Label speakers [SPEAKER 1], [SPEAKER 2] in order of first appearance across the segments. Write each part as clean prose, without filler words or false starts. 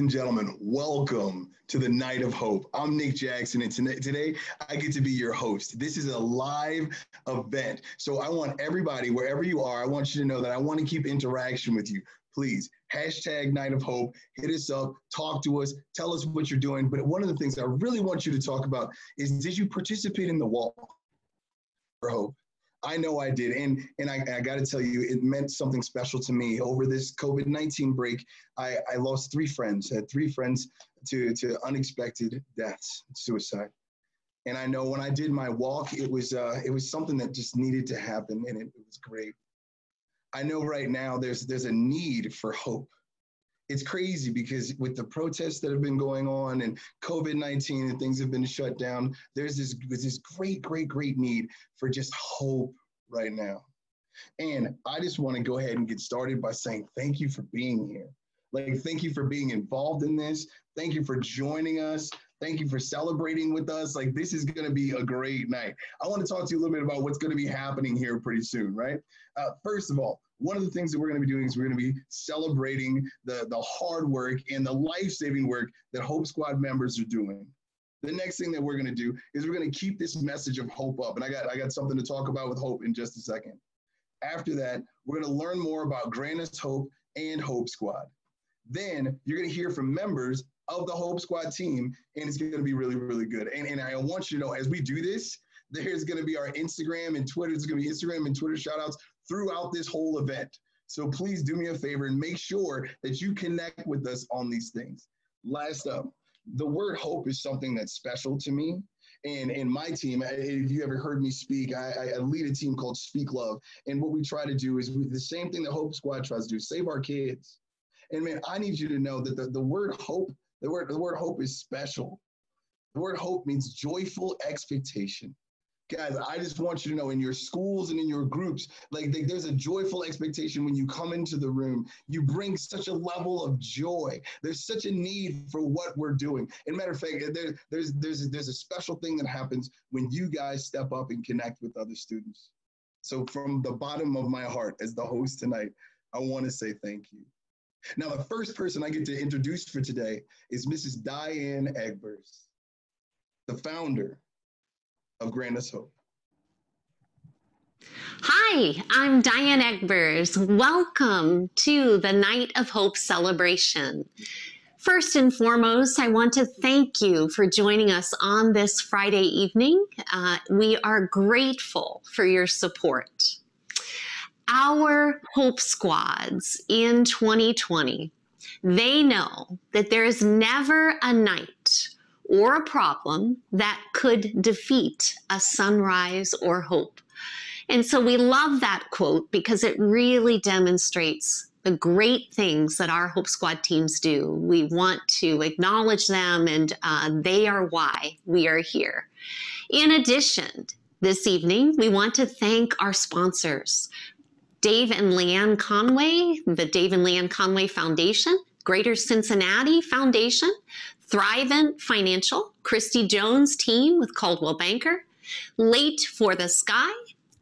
[SPEAKER 1] and gentlemen, welcome to the Night of Hope. I'm Nick Jackson, and today I get to be your host. This is a live event, so I want everybody, wherever you are, I want you to know that I want to keep interaction with you. Please, hashtag Night of Hope, hit us up, talk to us, tell us what you're doing. But one of the things I really want you to talk about is, did you participate in the walk for hope? I know I did, and I got to tell you, it meant something special to me. Over this COVID-19 break, I lost three friends. I had three friends to unexpected deaths, suicide. And I know when I did my walk, it was something that just needed to happen, and it was great. I know right now there's a need for hope. It's crazy because with the protests that have been going on and COVID-19 and things have been shut down, there's this great need for just hope right now. And I just want to go ahead and get started by saying thank you for being here. Like, thank you for being involved in this. Thank you for joining us. Thank you for celebrating with us. Like, this is going to be a great night. I want to talk to you a little bit about what's going to be happening here pretty soon, right? First of all, one of the things that we're going to be doing is we're going to be celebrating the hard work and the life-saving work that Hope Squad members are doing. The next thing that we're going to do is we're going to keep this message of hope up. And I got something to talk about with hope in just a second. After that, we're going to learn more about Grant Us Hope and Hope Squad. Then you're going to hear from members of the Hope Squad team, and it's going to be really good. And I want you to know, as we do this, there's going to be our Instagram and Twitter. There's going to be Instagram and Twitter shout outs throughout this whole event. So please do me a favor and make sure that you connect with us on these things. Last up, the word hope is something that's special to me. And in my team, if you ever heard me speak, I lead a team called Speak Love. And what we try to do is the same thing that Hope Squad tries to do, save our kids. And man, I need you to know that the word hope, the word hope is special. The word hope means joyful expectation. Guys, I just want you to know, in your schools and in your groups, like there's a joyful expectation when you come into the room. You bring such a level of joy. There's such a need for what we're doing. And matter of fact, there's a special thing that happens when you guys step up and connect with other students. So from the bottom of my heart, as the host tonight, I want to say thank you. Now, the first person I get to introduce for today is Mrs. Diane Egbers, the founder of Grant Us Hope.
[SPEAKER 2] Hi, I'm Diane Egbers. Welcome to the Night of Hope celebration. First and foremost, I want to thank you for joining us on this Friday evening. We are grateful for your support. Our Hope Squads in 2020, they know that there is never a night or a problem that could defeat a sunrise or hope. And so we love that quote because it really demonstrates the great things that our Hope Squad teams do. We want to acknowledge them, and they are why we are here. In addition, this evening, we want to thank our sponsors, Dave and Leanne Conway, the Dave and Leanne Conway Foundation, Greater Cincinnati Foundation, Thrivent Financial, Christy Jones' team with Coldwell Banker, Late for the Sky,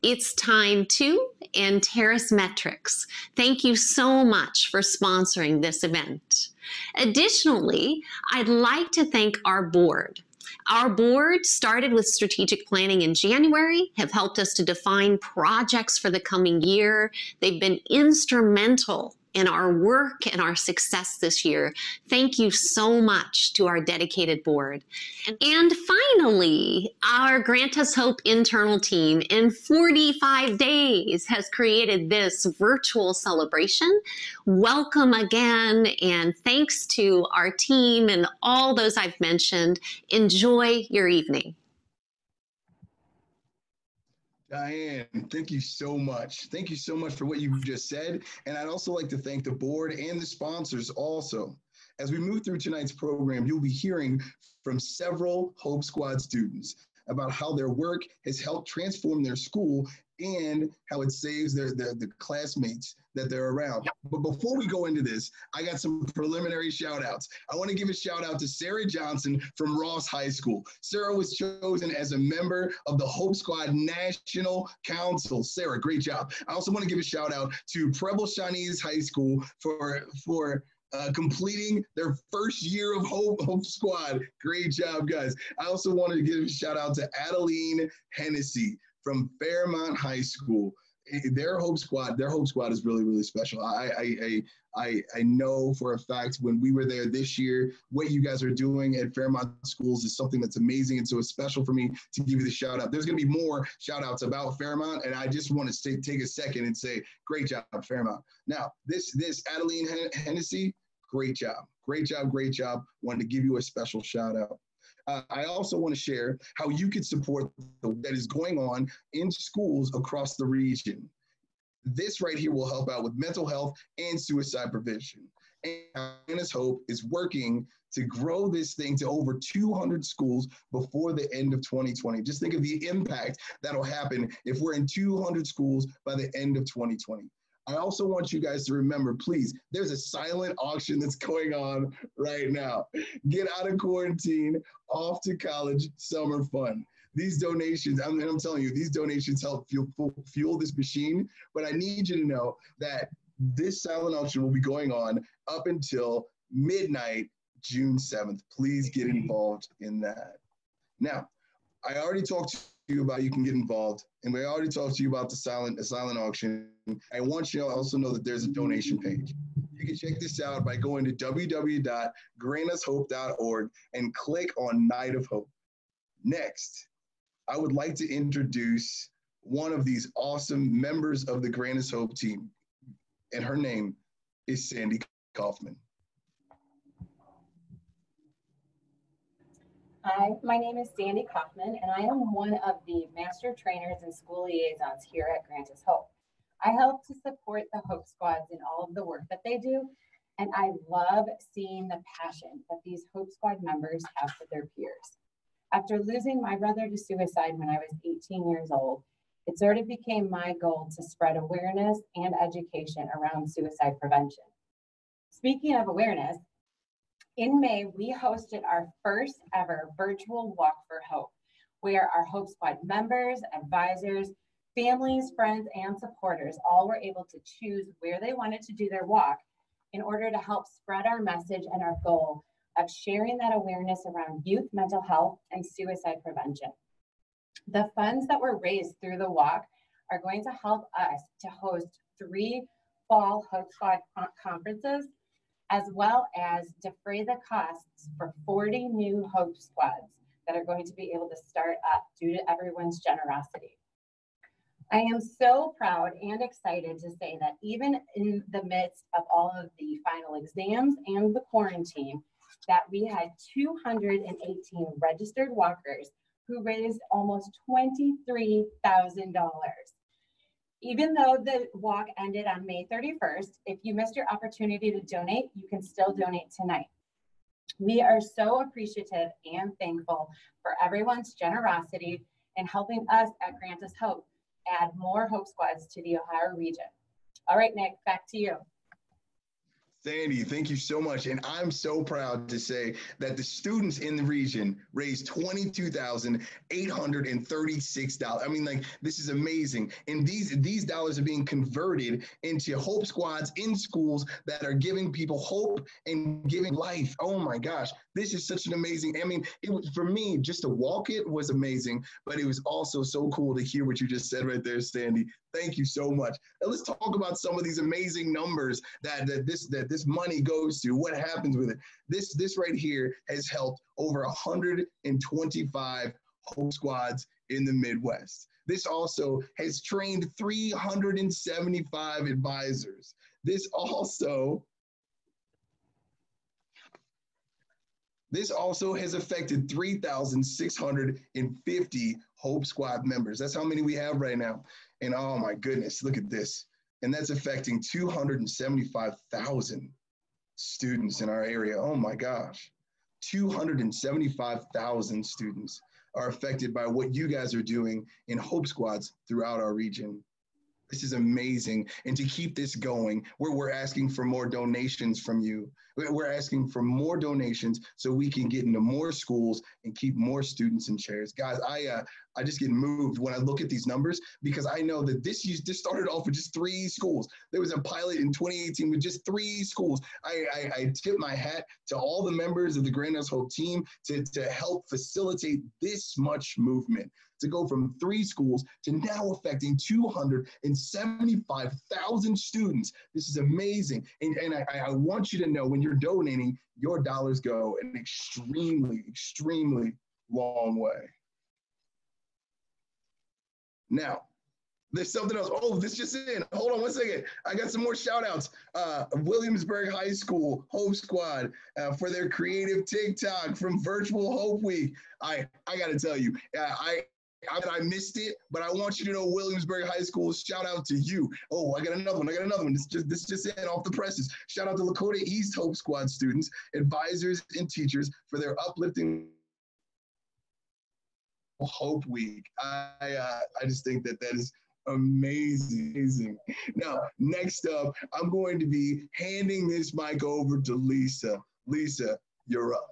[SPEAKER 2] It's Time To, and Terrace Metrics. Thank you so much for sponsoring this event. Additionally, I'd like to thank our board. Our board started with strategic planning in January, have helped us to define projects for the coming year. They've been instrumental in our work and our success this year. Thank you so much to our dedicated board. And finally, our Grant Us Hope internal team in 45 days has created this virtual celebration. Welcome again, and thanks to our team and all those I've mentioned. Enjoy your evening.
[SPEAKER 1] Diane, thank you so much. Thank you so much for what you've just said. And I'd also like to thank the board and the sponsors also. As we move through tonight's program, you'll be hearing from several Hope Squad students about how their work has helped transform their school and how it saves the classmates that they're around. But before we go into this, I got some preliminary shout outs. I want to give a shout out to Sarah Johnson from Ross High School. Sarah was chosen as a member of the Hope Squad National Council. Sarah, great job. I also want to give a shout out to Preble Shawnees High School for completing their first year of Hope Squad. Great job, guys. I also wanted to give a shout out to Adeline Hennessy from Fairmont High School. Their Hope Squad is really, really special. I know for a fact when we were there this year, what you guys are doing at Fairmont Schools is something that's amazing. And so it's special for me to give you the shout out. There's going to be more shout outs about Fairmont. And I just want to take a second and say, great job, Fairmont. Now, this Adeline Hennessy, great job. Great job. Great job. Wanted to give you a special shout out. I also want to share how you can support that is going on in schools across the region. This right here will help out with mental health and suicide prevention. And Grannis Hope is working to grow this thing to over 200 schools before the end of 2020. Just think of the impact that'll happen if we're in 200 schools by the end of 2020. I also want you guys to remember, please, there's a silent auction that's going on right now. Get out of quarantine, off to college, summer fun. These donations, I'm telling you, these donations help fuel this machine, but I need you to know that this silent auction will be going on up until midnight, June 7th. Please get involved in that. Now, I already talked to you about you can get involved, and we already talked to you about the silent auction. I want you to also know that there's a donation page. You can check this out by going to www.grannishope.org and click on Night of Hope. Next, I would like to introduce one of these awesome members of the Grannis Hope team, and her name is Sandy Kaufman.
[SPEAKER 3] Hi, my name is Sandy Kaufman, and I am one of the master trainers and school liaisons here at Grannis Hope. I help to support the Hope Squads in all of the work that they do, and I love seeing the passion that these Hope Squad members have for their peers. After losing my brother to suicide when I was 18 years old, it sort of became my goal to spread awareness and education around suicide prevention. Speaking of awareness, in May, we hosted our first ever virtual Walk for Hope, where our Hope Squad members, advisors, families, friends, and supporters all were able to choose where they wanted to do their walk in order to help spread our message and our goal of sharing that awareness around youth mental health and suicide prevention. The funds that were raised through the walk are going to help us to host 3 fall Hope Squad conferences, as well as defray the costs for 40 new Hope Squads that are going to be able to start up due to everyone's generosity. I am so proud and excited to say that even in the midst of all of the final exams and the quarantine, that we had 218 registered walkers who raised almost $23,000. Even though the walk ended on May 31st, if you missed your opportunity to donate, you can still donate tonight. We are so appreciative and thankful for everyone's generosity in helping us at Grannis Hope add more Hope Squads to the Ohio region. All right, Nick, back to you.
[SPEAKER 1] Sandy, thank you so much. And I'm so proud to say that the students in the region raised $22,836. I mean, like, this is amazing. And these dollars are being converted into Hope Squads in schools that are giving people hope and giving life. Oh my gosh, this is such an amazing, I mean, it was, for me, just to walk it was amazing, but it was also so cool to hear what you just said right there, Sandy. Thank you so much. Now let's talk about some of these amazing numbers that this money goes to. What happens with it? This right here has helped over 125 Hope Squads in the Midwest. This also has trained 375 advisors. This also has affected 3,650 Hope Squad members. That's how many we have right now. And oh my goodness, look at this. And that's affecting 275,000 students in our area. Oh my gosh. 275,000 students are affected by what you guys are doing in Hope Squads throughout our region. This is amazing. And to keep this going, we're asking for more donations from you. We're asking for more donations so we can get into more schools and keep more students in chairs. Guys, I just get moved when I look at these numbers, because I know that this started off with just 3 schools. There was a pilot in 2018 with just 3 schools. I tip my hat to all the members of the Grandiose Hope team to help facilitate this much movement, to go from 3 schools to now affecting 275,000 students. This is amazing. And I want you to know, when you're donating, your dollars go an extremely, extremely long way. Now, there's something else. Oh, this just in. Hold on one second. I got some more shout outs. Williamsburg High School Hope Squad for their creative TikTok from Virtual Hope Week. I got to tell you, I missed it, but I want you to know, Williamsburg High School, shout out to you. Oh, I got another one. This just in off the presses. Shout out to Lakota East Hope Squad students, advisors, and teachers for their uplifting Hope Week. I just think that is amazing. Now, next up, I'm going to be handing this mic over to Lisa. Lisa, you're up.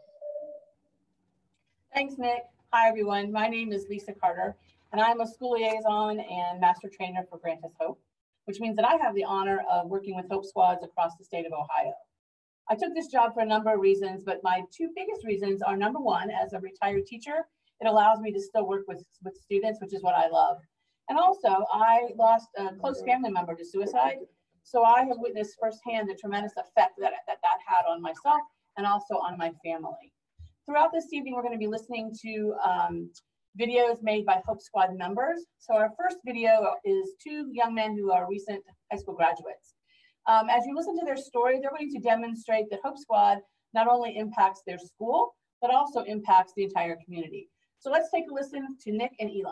[SPEAKER 4] Thanks, Nick. Hi, everyone. My name is Lisa Carter, and I'm a school liaison and master trainer for Grantis Hope, which means that I have the honor of working with Hope Squads across the state of Ohio. I took this job for a number of reasons, but my 2 biggest reasons are, number one, as a retired teacher, it allows me to still work with students, which is what I love. And also, I lost a close family member to suicide, so I have witnessed firsthand the tremendous effect that had on myself and also on my family. Throughout this evening, we're going to be listening to videos made by Hope Squad members. So our first video is 2 young men who are recent high school graduates. As you listen to their story, they're going to demonstrate that Hope Squad not only impacts their school, but also impacts the entire community. So let's take a listen to Nick and Eli.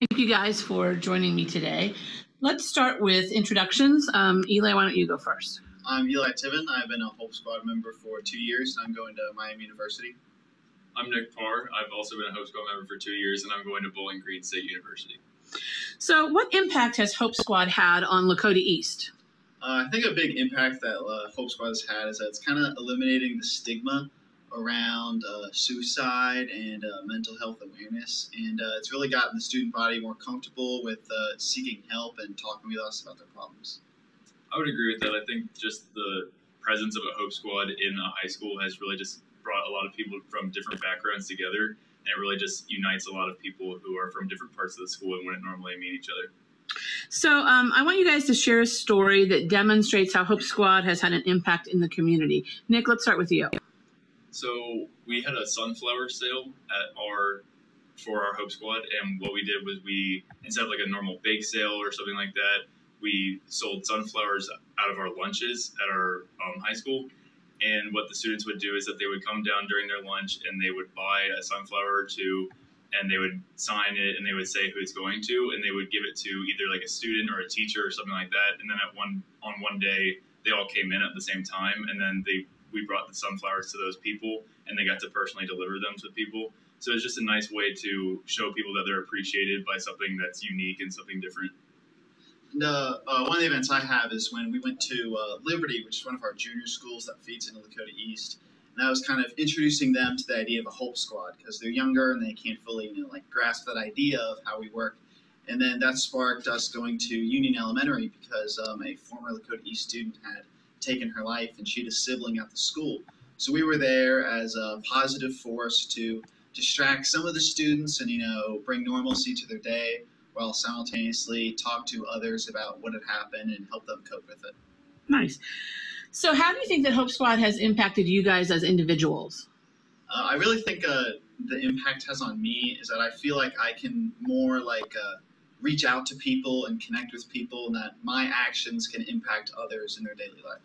[SPEAKER 5] Thank you guys for joining me today. Let's start with introductions. Eli, why don't you go first?
[SPEAKER 6] I'm Eli Tiven. I've been a Hope Squad member for 2 years, and I'm going to Miami University.
[SPEAKER 7] I'm Nick Parr. I've also been a Hope Squad member for 2 years, and I'm going to Bowling Green State University.
[SPEAKER 5] So what impact has Hope Squad had on Lakota East?
[SPEAKER 6] I think a big impact that Hope Squad has had is that it's kind of eliminating the stigma around suicide and mental health awareness, and it's really gotten the student body more comfortable with seeking help and talking with us about their problems.
[SPEAKER 7] I would agree with that. I think just the presence of a Hope Squad in a high school has really just brought a lot of people from different backgrounds together, and it really just unites a lot of people who are from different parts of the school and wouldn't normally meet each other.
[SPEAKER 5] So I want you guys to share a story that demonstrates how Hope Squad has had an impact in the community. Nick, let's start with you.
[SPEAKER 7] So we had a sunflower sale for our Hope Squad, and what we did was we, instead of like a normal bake sale or something like that, we sold sunflowers out of our lunches at our high school. And what the students would do is that they would come down during their lunch and they would buy a sunflower or 2, and they would sign it and they would say who it's going to, and they would give it to either like a student or a teacher or something like that. And then on one day, they all came in at the same time, and then we brought the sunflowers to those people, and they got to personally deliver them to people. So it's just a nice way to show people that they're appreciated by something that's unique and something different.
[SPEAKER 6] And one of the events I have is when we went to Liberty, which is one of our junior schools that feeds into Lakota East. And I was kind of introducing them to the idea of a Hope Squad because they're younger and they can't fully, grasp that idea of how we work. And then that sparked us going to Union Elementary because a former Lakota East student had taken her life and she had a sibling at the school. So we were there as a positive force to distract some of the students and, bring normalcy to their day while simultaneously talk to others about what had happened and help them cope with it.
[SPEAKER 5] Nice. So how do you think that Hope Squad has impacted you guys as individuals?
[SPEAKER 6] I really think the impact has on me is that I feel like I can more reach out to people and connect with people, and that my actions can impact others in their daily life.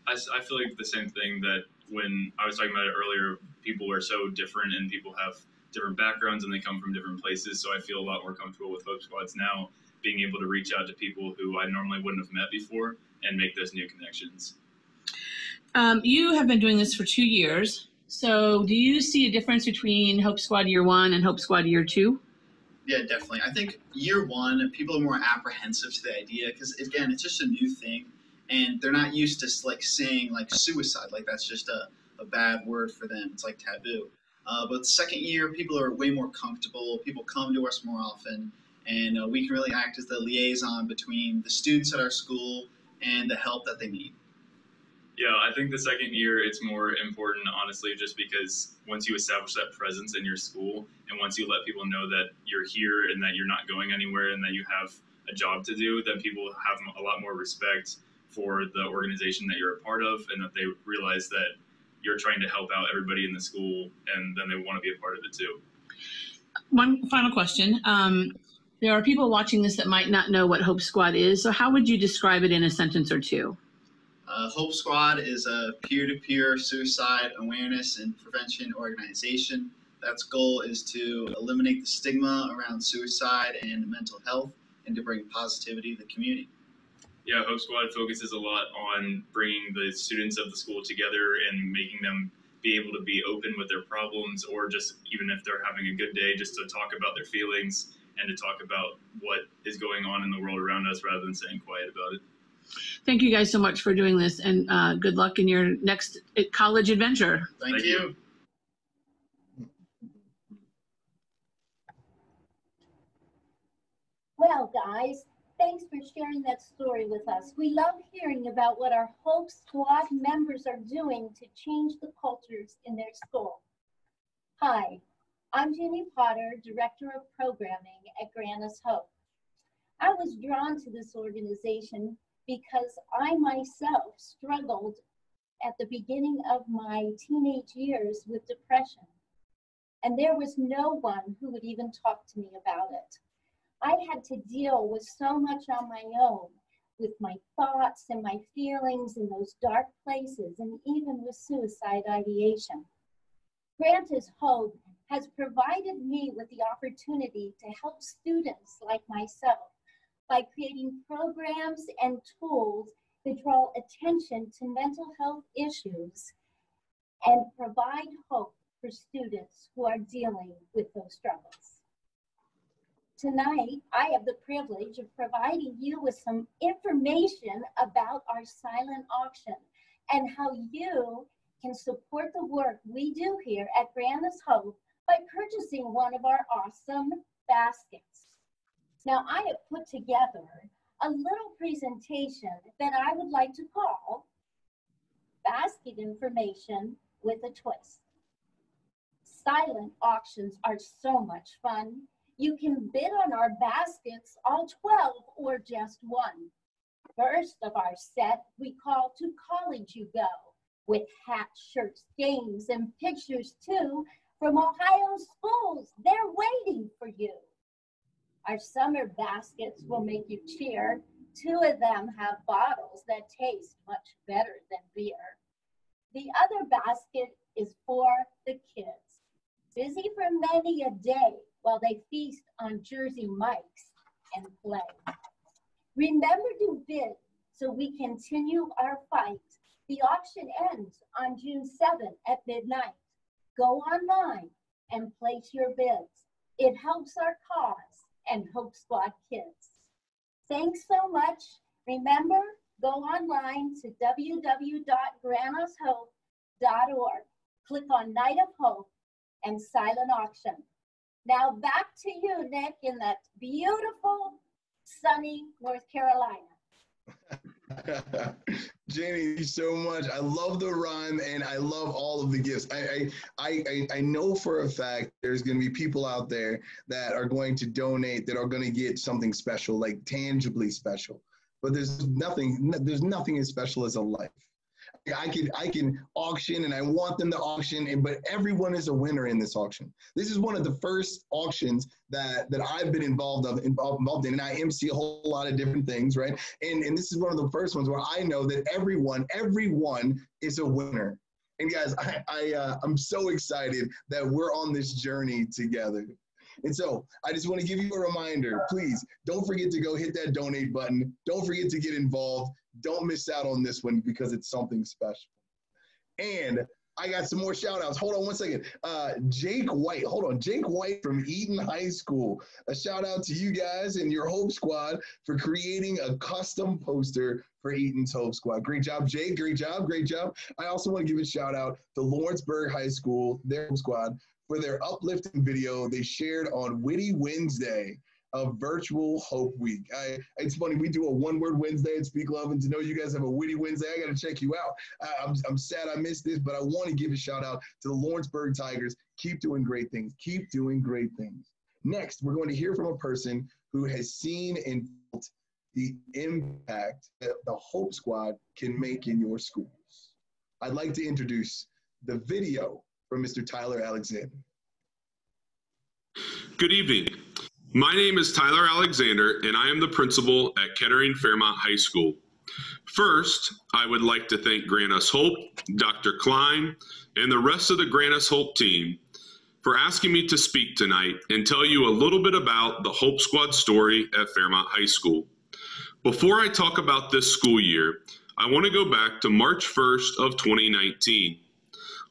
[SPEAKER 7] I feel like the same thing, that when I was talking about it earlier, people are so different and people have different backgrounds and they come from different places. So I feel a lot more comfortable with Hope Squads now, being able to reach out to people who I normally wouldn't have met before and make those new connections.
[SPEAKER 5] You have been doing this for 2 years. So do you see a difference between Hope Squad Year 1 and Hope Squad Year 2?
[SPEAKER 6] Yeah, definitely. I think year one, people are more apprehensive to the idea because, again, it's just a new thing, and they're not used to like saying like suicide. Like that's just a bad word for them. It's like taboo. But the second year, people are way more comfortable. People come to us more often, and we can really act as the liaison between the students at our school and the help that they need.
[SPEAKER 7] Yeah, I think the second year it's more important, honestly, just because once you establish that presence in your school and once you let people know that you're here and that you're not going anywhere and that you have a job to do, then people have a lot more respect for the organization that you're a part of and that they realize that you're trying to help out everybody in the school and then they want to be a part of it too.
[SPEAKER 5] One final question. There are people watching this that might not know what Hope Squad is, so how would you describe it in a sentence or two?
[SPEAKER 6] Hope Squad is a peer-to-peer suicide awareness and prevention organization. That's goal is to eliminate the stigma around suicide and mental health and to bring positivity to the community.
[SPEAKER 7] Yeah, Hope Squad focuses a lot on bringing the students of the school together and making them be able to be open with their problems, or just even if they're having a good day, just to talk about their feelings and to talk about what is going on in the world around us rather than staying quiet about it.
[SPEAKER 5] Thank you guys so much for doing this, and good luck in your next college adventure.
[SPEAKER 6] Thank you.
[SPEAKER 8] Well, guys, thanks for sharing that story with us. We love hearing about what our Hope Squad members are doing to change the cultures in their school. Hi, I'm Jenny Potter, Director of Programming at Grantis Hope. I was drawn to this organization because I myself struggled at the beginning of my teenage years with depression. And there was no one who would even talk to me about it. I had to deal with so much on my own, with my thoughts and my feelings in those dark places, and even with suicide ideation. Grantis Hope has provided me with the opportunity to help students like myself by creating programs and tools that draw attention to mental health issues and provide hope for students who are dealing with those struggles. Tonight, I have the privilege of providing you with some information about our silent auction and how you can support the work we do here at Grantis Hope by purchasing one of our awesome baskets. Now, I have put together a little presentation that I would like to call Basket Information with a Twist. Silent auctions are so much fun. You can bid on our baskets, all 12 or just one. First of our set, we call To College You Go, with hats, shirts, games, and pictures too from Ohio schools. They're waiting for you. Our summer baskets will make you cheer. 2 of them have bottles that taste much better than beer. The other basket is for the kids, busy for many a day while they feast on Jersey Mikes and play. Remember to bid so we continue our fight. The auction ends on June 7th at midnight. Go online and place your bids. It helps our cause and Hope Squad kids. Thanks so much. Remember, go online to www.grantishope.org. Click on Night of Hope and Silent Auction. Now back to you, Nick, in that beautiful, sunny North Carolina.
[SPEAKER 1] Jamie, thank you so much. I love the rhyme and I love all of the gifts. I know for a fact there's going to be people out there that are going to donate, that are going to get something special, like tangibly special. But there's nothing as special as a life. I can auction and I want them to auction, but everyone is a winner in this auction. This is one of the first auctions that I've been involved in, and I MC a whole lot of different things, right? And this is one of the first ones where I know that everyone is a winner. And guys, I'm so excited that we're on this journey together. And so I just want to give you a reminder, please don't forget to go hit that donate button. Don't forget to get involved. Don't miss out on this one because it's something special. And I got some more shout outs. Hold on one second. Jake White. Hold on. Jake White from Eaton High School. A shout out to you guys and your Hope Squad for creating a custom poster for Eaton's Hope Squad. Great job, Jake. Great job. Great job. I also want to give a shout out to Lawrenceburg High School, their Hope Squad, for their uplifting video they shared on Witty Wednesday of Virtual Hope Week. It's funny, we do a one-word Wednesday at Speak Love, and to know you guys have a Witty Wednesday, I got to check you out. I'm sad I missed this, but I want to give a shout out to the Lawrenceburg Tigers. Keep doing great things. Keep doing great things. Next, we're going to hear from a person who has seen and felt the impact that the Hope Squad can make in your schools. I'd like to introduce the video from Mr. Tyler Alexander.
[SPEAKER 9] Good evening. My name is Tyler Alexander, and I am the principal at Kettering Fairmont High School. First, I would like to thank Grant Us Hope, Dr. Klein, and the rest of the Grant Us Hope team for asking me to speak tonight and tell you a little bit about the Hope Squad story at Fairmont High School. Before I talk about this school year, I want to go back to March 1st of 2019.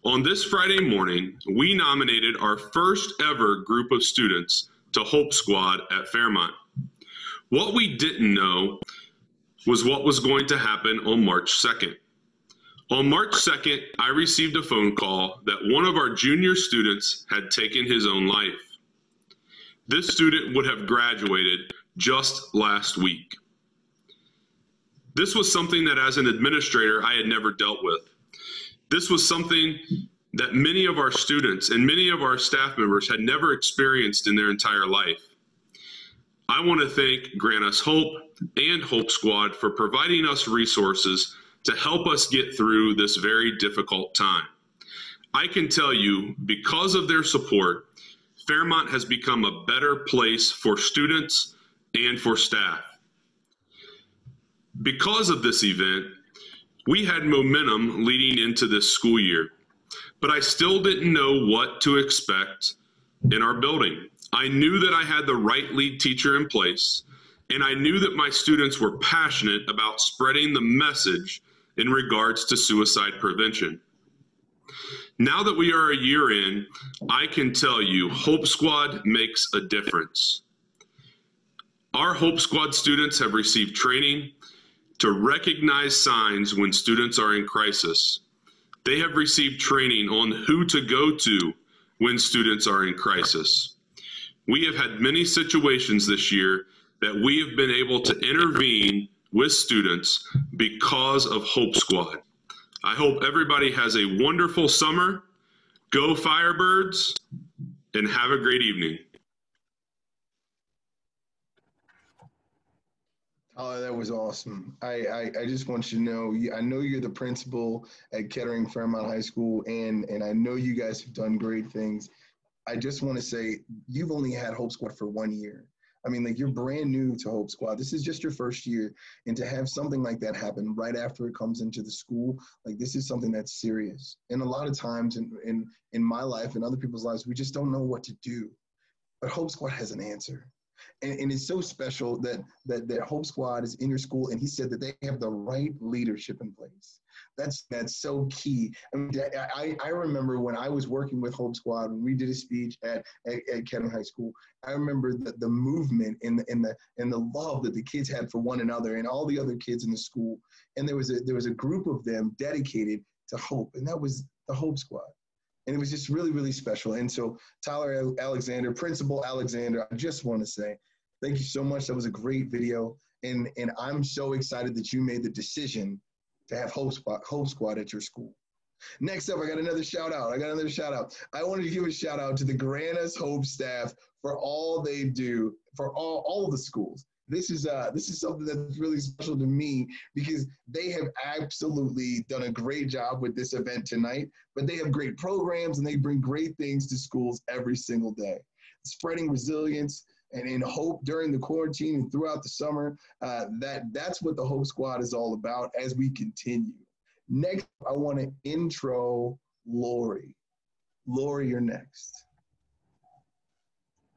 [SPEAKER 9] On this Friday morning, we nominated our first ever group of students to Hope Squad at Fairmont. What we didn't know was what was going to happen on March 2nd. On March 2nd, I received a phone call that one of our junior students had taken his own life. This student would have graduated just last week. This was something that as an administrator, I had never dealt with. This was something that many of our students and many of our staff members had never experienced in their entire life. I want to thank Grant Us Hope and Hope Squad for providing us resources to help us get through this very difficult time. I can tell you, because of their support, Fairmont has become a better place for students and for staff. Because of this event, we had momentum leading into this school year, but I still didn't know what to expect in our building. I knew that I had the right lead teacher in place, and I knew that my students were passionate about spreading the message in regards to suicide prevention. Now that we are a year in, I can tell you Hope Squad makes a difference. Our Hope Squad students have received training to recognize signs when students are in crisis. They have received training on who to go to when students are in crisis. We have had many situations this year that we have been able to intervene with students because of Hope Squad. I hope everybody has a wonderful summer. Go Firebirds, and have a great evening.
[SPEAKER 1] Oh, that was awesome. I just want you to know, I know you're the principal at Kettering Fairmont High School, and I know you guys have done great things. I just want to say, you've only had Hope Squad for 1 year. I mean, like, you're brand new to Hope Squad. This is just your first year. And to have something like that happen right after it comes into the school, like, this is something that's serious. And a lot of times in my life and other people's lives, we just don't know what to do. But Hope Squad has an answer. And it's so special that Hope Squad is in your school, and he said that they have the right leadership in place. That's so key. I mean, I remember when I was working with Hope Squad, when we did a speech at Kettering High School, I remember the movement and the love that the kids had for one another and all the other kids in the school. And there was a group of them dedicated to hope, and that was the Hope Squad. And it was just really, really special. And so Tyler Alexander, Principal Alexander, I just want to say thank you so much. That was a great video. And I'm so excited that you made the decision to have Hope Squad at your school. Next up, I got another shout out. I wanted to give a shout out to the Grant Us Hope staff for all they do for all the schools. This is something that's really special to me because they have absolutely done a great job with this event tonight, but they have great programs and they bring great things to schools every single day. Spreading resilience and hope during the quarantine and throughout the summer, that's what the Hope Squad is all about as we continue. Next, I want to intro Lori. Lori, you're next.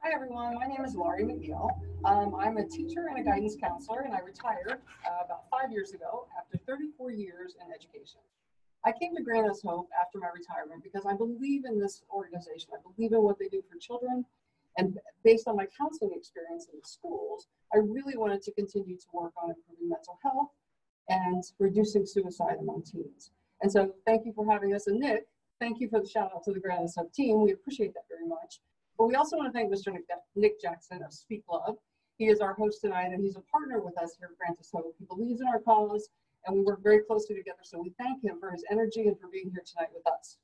[SPEAKER 4] Hi everyone, my name is Lori McNeil. I'm a teacher and a guidance counselor, and I retired about 5 years ago after 34 years in education. I came to Grant Us Hope after my retirement because I believe in this organization. I believe in what they do for children. And based on my counseling experience in the schools, I really wanted to continue to work on improving mental health and reducing suicide among teens. And so thank you for having us. And Nick, thank you for the shout out to the Grant Us Hope team. We appreciate that very much. But we also want to thank Mr. Nick Jackson of Speak Love. He is our host tonight, and he's a partner with us here at Grant Us Hope. He believes in our cause, and we work very closely together. So we thank him for his energy and for being here tonight with us.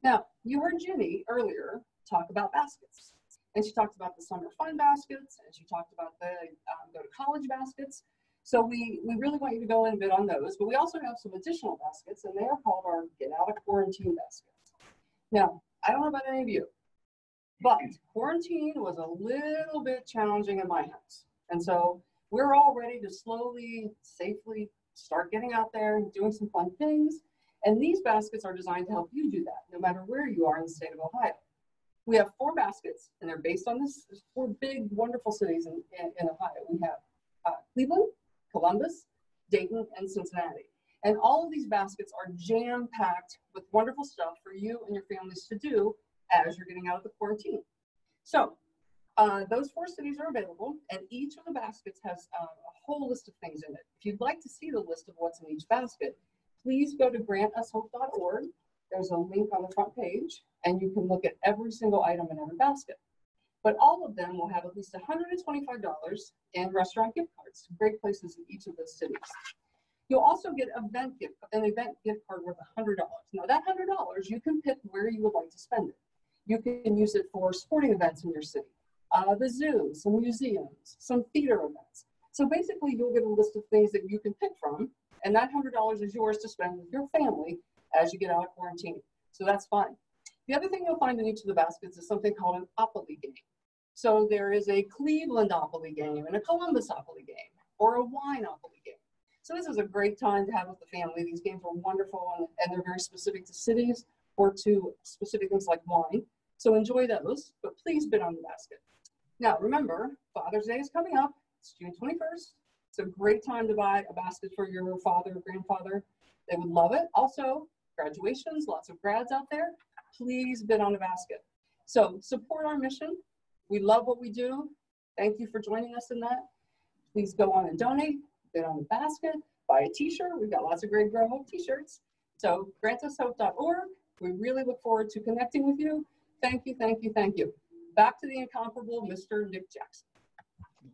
[SPEAKER 4] Now, you heard Ginny earlier talk about baskets. And she talked about the summer fun baskets, and she talked about the go to college baskets. So we really want you to go in a bit on those, but we also have some additional baskets, and they are called our Get Out of Quarantine baskets. Now, I don't know about any of you, but quarantine was a little bit challenging in my house. And so we're all ready to slowly, safely start getting out there and doing some fun things. And these baskets are designed to help you do that, no matter where you are in the state of Ohio. We have 4 baskets, and they're based on this 4 big, wonderful cities in Ohio. We have Cleveland, Columbus, Dayton, and Cincinnati. And all of these baskets are jam-packed with wonderful stuff for you and your families to do as you're getting out of the quarantine. So those 4 cities are available, and each of the baskets has a whole list of things in it. If you'd like to see the list of what's in each basket, please go to grantushope.org. There's a link on the front page, and you can look at every single item in every basket. But all of them will have at least $125 in restaurant gift cards, great places in each of those cities. You'll also get an event gift card worth $100. Now that $100, you can pick where you would like to spend it. You can use it for sporting events in your city, the zoo, some museums, some theater events. So basically you'll get a list of things that you can pick from, and that $100 is yours to spend with your family as you get out of quarantine. So that's fun. The other thing you'll find in each of the baskets is something called an Opoly game. So there is a Cleveland Opoly game and a Columbus Opoly game, or a wine Opoly game. So this is a great time to have with the family. These games are wonderful, and they're very specific to cities or to specific things like wine. So enjoy those, but please bid on the basket. Now remember, Father's Day is coming up. It's June 21st. It's a great time to buy a basket for your father or grandfather. They would love it. Also, graduations, lots of grads out there. Please bid on a basket. So support our mission. We love what we do. Thank you for joining us in that. Please go on and donate, bid on the basket, buy a t-shirt. We've got lots of great Grow Hope t-shirts. So grantushope.org. We really look forward to connecting with you. Thank you, thank you, thank you. Back to the incomparable Mr. Nick Jackson.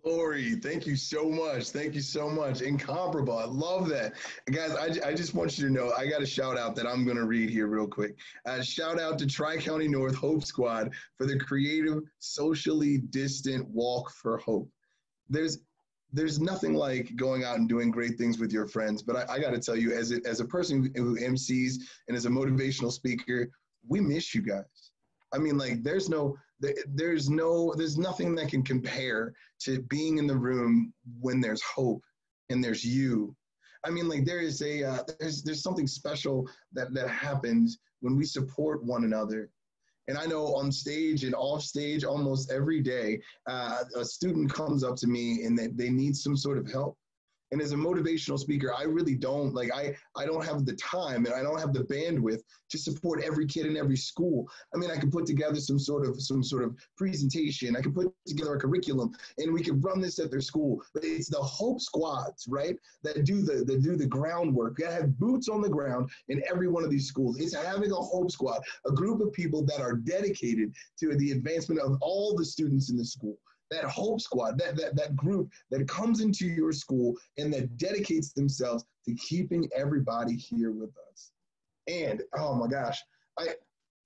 [SPEAKER 1] Lori, thank you so much. Thank you so much. Incomparable. I love that. Guys, I just want you to know, I got a shout out that I'm going to read here real quick. Shout out to Tri-County North Hope Squad for the creative, socially distant walk for hope. There's nothing like going out and doing great things with your friends, but I got to tell you, as a person who MCs and as a motivational speaker, we miss you guys. I mean, like, there's nothing that can compare to being in the room when there's hope and there's you. I mean, like, there's something special that happens when we support one another. And I know on stage and off stage, almost every day, a student comes up to me and they need some sort of help. And as a motivational speaker, I really don't, I don't have the time and I don't have the bandwidth to support every kid in every school. I mean, I can put together some sort of presentation. I can put together a curriculum and we can run this at their school. But it's the Hope Squads, right, that do the groundwork. You gotta have boots on the ground in every one of these schools. It's having a Hope Squad, a group of people that are dedicated to the advancement of all the students in the school. That Hope Squad, that group that comes into your school and that dedicates themselves to keeping everybody here with us. And oh my gosh, I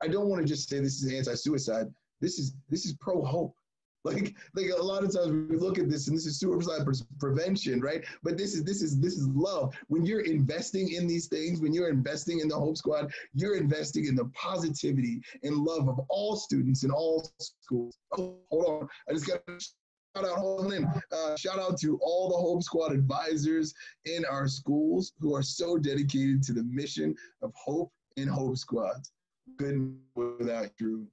[SPEAKER 1] don't want to just say this is anti-suicide. This is pro-hope. Like a lot of times we look at this and this is suicide prevention, right? But this is love. When you're investing in these things, when you're investing in the Hope Squad, you're investing in the positivity and love of all students in all schools. Oh, hold on, I just got to shout out to all the Hope Squad advisors in our schools who are so dedicated to the mission of hope and Hope Squads. Couldn't do it without you.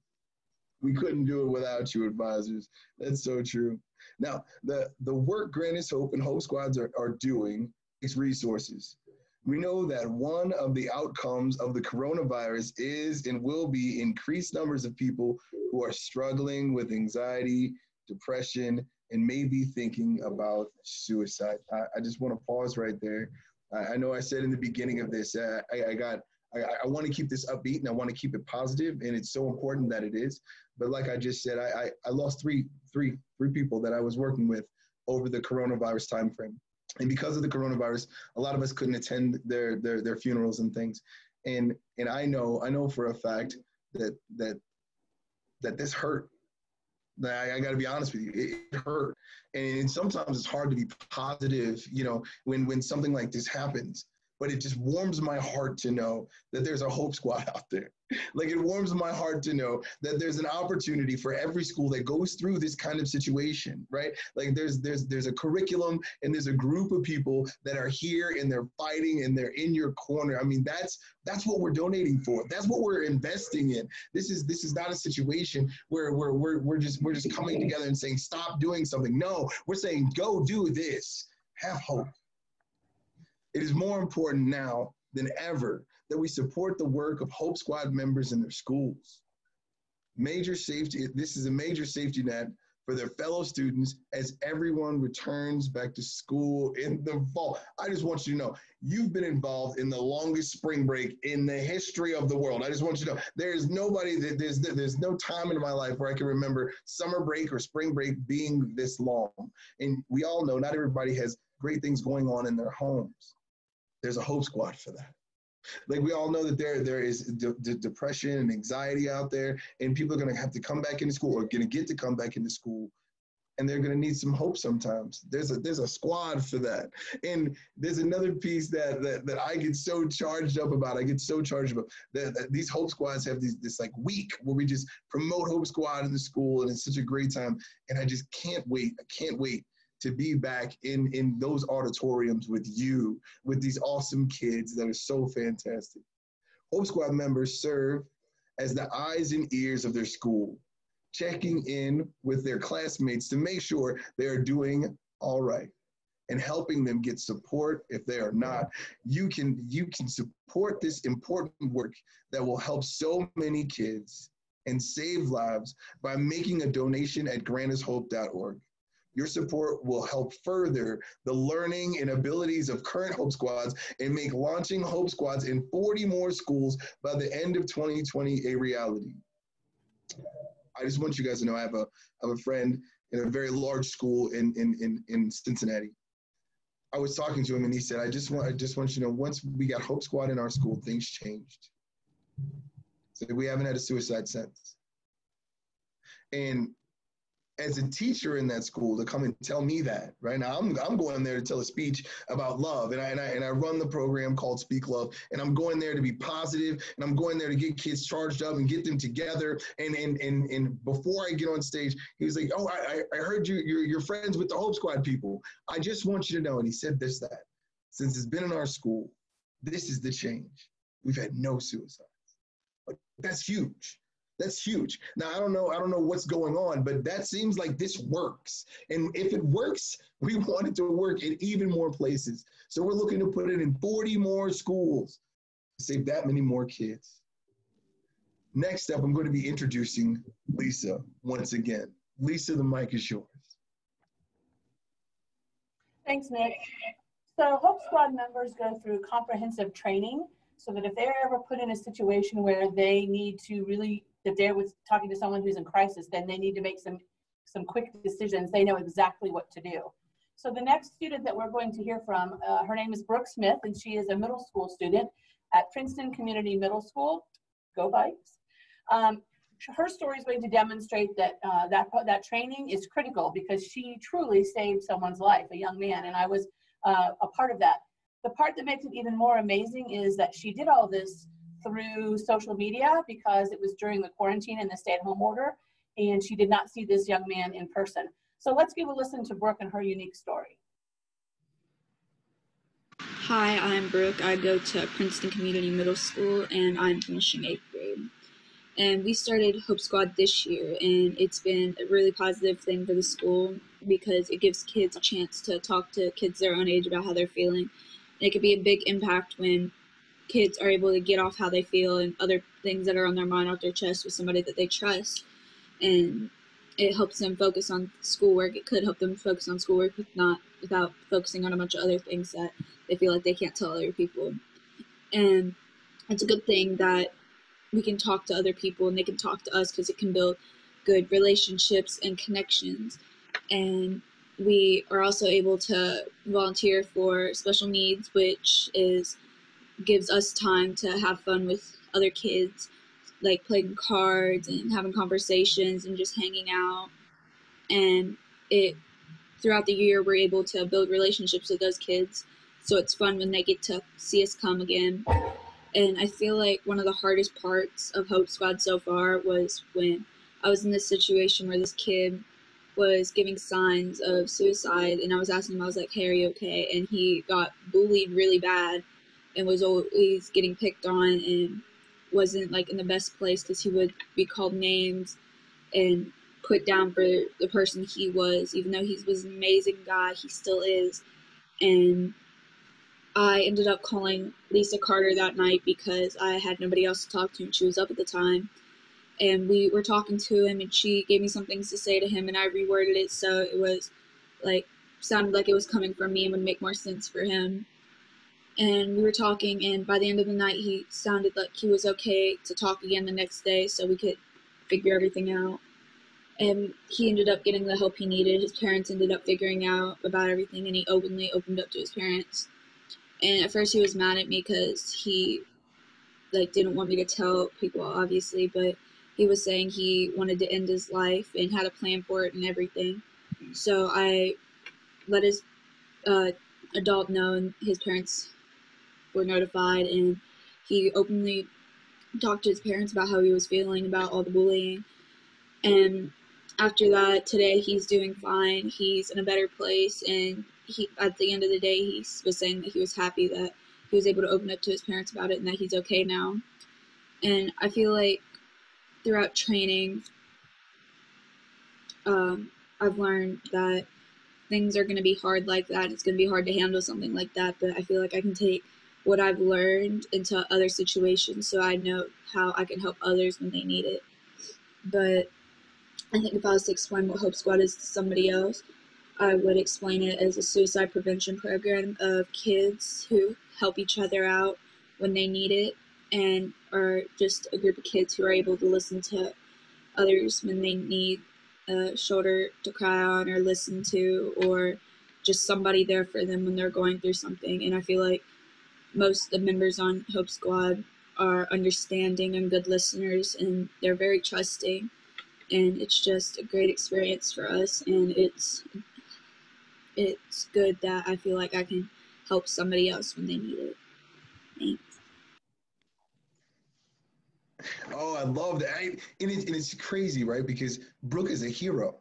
[SPEAKER 1] We couldn't do it without you, advisors. That's so true. Now, the work Grant Us Hope and Hope Squads are doing is resources. We know that one of the outcomes of the coronavirus is and will be increased numbers of people who are struggling with anxiety, depression, and maybe thinking about suicide. I just want to pause right there. I know I said in the beginning of this, I want to keep this upbeat and I want to keep it positive, and it's so important that it is. But like I just said, I lost three people that I was working with over the coronavirus timeframe. And because of the coronavirus, a lot of us couldn't attend their funerals and things. And I know for a fact that this hurt. I got to be honest with you, it hurt. And sometimes it's hard to be positive, when something like this happens. But it just warms my heart to know that there's a Hope Squad out there. Like, it warms my heart to know that there's an opportunity for every school that goes through this kind of situation, right? Like, there's a curriculum and there's a group of people that are here and they're fighting and they're in your corner. I mean, that's what we're donating for. That's what we're investing in. This is not a situation where we're just coming together and saying, stop doing something. No, we're saying, go do this. Have hope. It is more important now than ever that we support the work of Hope Squad members in their schools. This is a major safety net for their fellow students as everyone returns back to school in the fall. I just want you to know, you've been involved in the longest spring break in the history of the world. I just want you to know, there's no time in my life where I can remember summer break or spring break being this long. And we all know not everybody has great things going on in their homes. There's a Hope Squad for that. Like, we all know that there is depression and anxiety out there, and people are going to have to come back into school, or going to get to come back into school, and they're going to need some hope sometimes. There's a squad for that. And there's another piece that I get so charged up about. That these Hope Squads have this like week where we just promote Hope Squad in the school, and it's such a great time. And I just can't wait. I can't wait to be back in those auditoriums with you, with these awesome kids that are so fantastic. Hope Squad members serve as the eyes and ears of their school, checking in with their classmates to make sure they are doing all right and helping them get support if they are not. You can support this important work that will help so many kids and save lives by making a donation at grantushope.org. Your support will help further the learning and abilities of current Hope Squads and make launching Hope Squads in 40 more schools by the end of 2020 a reality. I just want you guys to know I have a friend in a very large school in Cincinnati. I was talking to him and he said, I just want you to know, once we got Hope Squad in our school, things changed. So we haven't had a suicide since. And as a teacher in that school, to come and tell me that, right now, I'm going there to tell a speech about love, and I run the program called Speak Love, and I'm going there to be positive, and I'm going there to get kids charged up and get them together. And before I get on stage, he was like, "Oh, I heard you're friends with the Hope Squad people. I just want you to know," and he said that since it's been in our school, this is the change. We've had no suicides. Like, that's huge. That's huge. Now, I don't know what's going on, but that seems like this works. And if it works, we want it to work in even more places. So we're looking to put it in 40 more schools to save that many more kids. Next up, I'm going to be introducing Lisa once again. Lisa, the mic is yours.
[SPEAKER 4] Thanks, Nick. So Hope Squad members go through comprehensive training so that if they're ever put in a situation where they need to really, if they're talking to someone who's in crisis, then they need to make some quick decisions. They know exactly what to do. So the next student that we're going to hear from, her name is Brooke Smith, and she is a middle school student at Princeton Community Middle School. Go Bikes. Her story is going to demonstrate that that training is critical because she truly saved someone's life, a young man, and I was a part of that. The part that makes it even more amazing is that she did all this through social media because it was during the quarantine and the stay-at-home order, and she did not see this young man in person. So let's give a listen to Brooke and her unique story.
[SPEAKER 10] Hi, I'm Brooke. I go to Princeton Community Middle School, and I'm finishing 8th grade. And we started Hope Squad this year, and it's been a really positive thing for the school because it gives kids a chance to talk to kids their own age about how they're feeling it could be a big impact when kids are able to get off how they feel and other things that are on their mind off their chest with somebody that they trust. And it helps them focus on schoolwork. It could help them focus on schoolwork without focusing on a bunch of other things that they feel like they can't tell other people. And it's a good thing that we can talk to other people and they can talk to us, because it can build good relationships and connections. And we are also able to volunteer for special needs, which gives us time to have fun with other kids, like playing cards and having conversations and just hanging out. And throughout the year, we're able to build relationships with those kids. So it's fun when they get to see us come again. And I feel like one of the hardest parts of Hope Squad so far was when I was in this situation where this kid was giving signs of suicide, and I was asking him, I was like, hey, are you okay? And he got bullied really bad and was always getting picked on and wasn't like in the best place, because he would be called names and put down for the person he was. Even though he was an amazing guy, he still is. And I ended up calling Lisa Carter that night because I had nobody else to talk to, and she was up at the time. And we were talking to him, and she gave me some things to say to him, and I reworded it so it was sounded like it was coming from me and would make more sense for him. And we were talking, and by the end of the night, he sounded like he was okay to talk again the next day so we could figure everything out. And he ended up getting the help he needed. His parents ended up figuring out about everything, and he openly opened up to his parents. And at first he was mad at me because he didn't want me to tell people, obviously, but he was saying he wanted to end his life and had a plan for it and everything. So I let his adult know, and his parents were notified, and he openly talked to his parents about how he was feeling about all the bullying. And after that, today he's doing fine. He's in a better place, and at the end of the day, he was saying that he was happy that he was able to open up to his parents about it and that he's okay now. And I feel like throughout training, I've learned that things are going to be hard like that. It's going to be hard to handle something like that, but I feel like I can take what I've learned into other situations so I know how I can help others when they need it. But I think if I was to explain what Hope Squad is to somebody else, I would explain it as a suicide prevention program of kids who help each other out when they need it, and are just a group of kids who are able to listen to others when they need a shoulder to cry on or listen to, or just somebody there for them when they're going through something. And I feel like most of the members on Hope Squad are understanding and good listeners, and they're very trusting. And it's just a great experience for us, and it's good that I feel like I can help somebody else when they need it. Thanks.
[SPEAKER 1] Oh, I love that. And it's crazy, right? Because Brooke is a hero.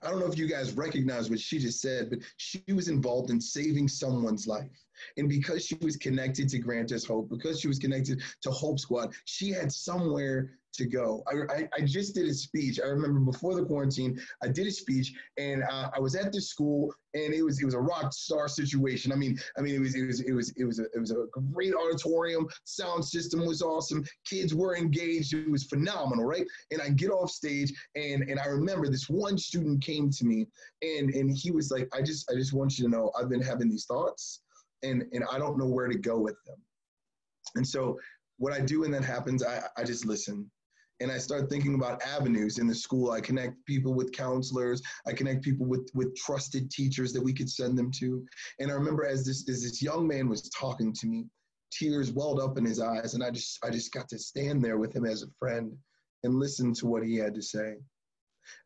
[SPEAKER 1] I don't know if you guys recognize what she just said, but she was involved in saving someone's life. And because she was connected to Grant Us Hope, because she was connected to Hope Squad, she had somewhere to go. I just did a speech. I remember before the quarantine, I did a speech, and I was at this school, and it was a rock star situation. I mean, it was a great auditorium. Sound system was awesome. Kids were engaged. It was phenomenal, right? And I get off stage, and I remember this one student came to me, and he was like, I just want you to know, I've been having these thoughts, and I don't know where to go with them. And so what I do when that happens, I just listen. And I start thinking about avenues in the school. I connect people with counselors. I connect people with trusted teachers that we could send them to. And I remember as this young man was talking to me, tears welled up in his eyes. And I just got to stand there with him as a friend and listen to what he had to say.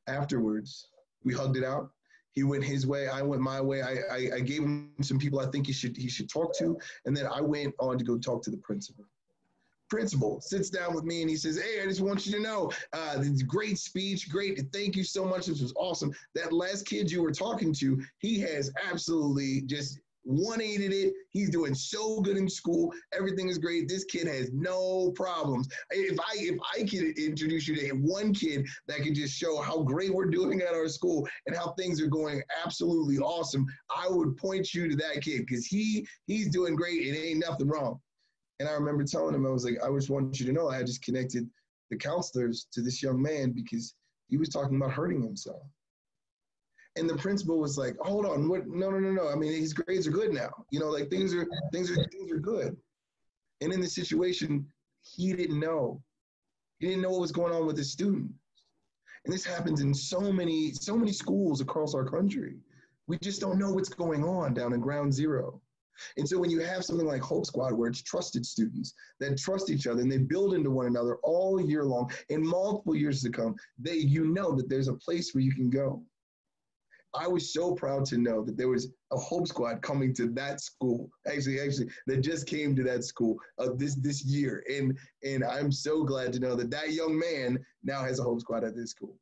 [SPEAKER 1] Afterwards, we hugged it out. He went his way. I went my way. I gave him some people I think he should talk to. And then I went on to go talk to the principal. Principal sits down with me and he says, hey, I just want you to know, great speech, great, thank you so much, this was awesome. That last kid you were talking to, he has absolutely just 180'd it. He's doing so good in school. Everything is great. This kid has no problems. If I could introduce you to one kid that can just show how great we're doing at our school and how things are going absolutely awesome, I would point you to that kid because he's doing great and ain't nothing wrong. And I remember telling him, I was like, I just want you to know I just connected the counselors to this young man because he was talking about hurting himself. And the principal was like, hold on, what? No. I mean, his grades are good now. You know, like things are good. And in this situation, he didn't know. He didn't know what was going on with his student. And this happens in so many schools across our country. We just don't know what's going on down in ground zero. And so when you have something like Hope Squad, where it's trusted students that trust each other and they build into one another all year long, in multiple years to come, you know that there's a place where you can go. I was so proud to know that there was a Hope Squad coming to that school, actually, that just came to that school this year. And I'm so glad to know that young man now has a Hope Squad at this school.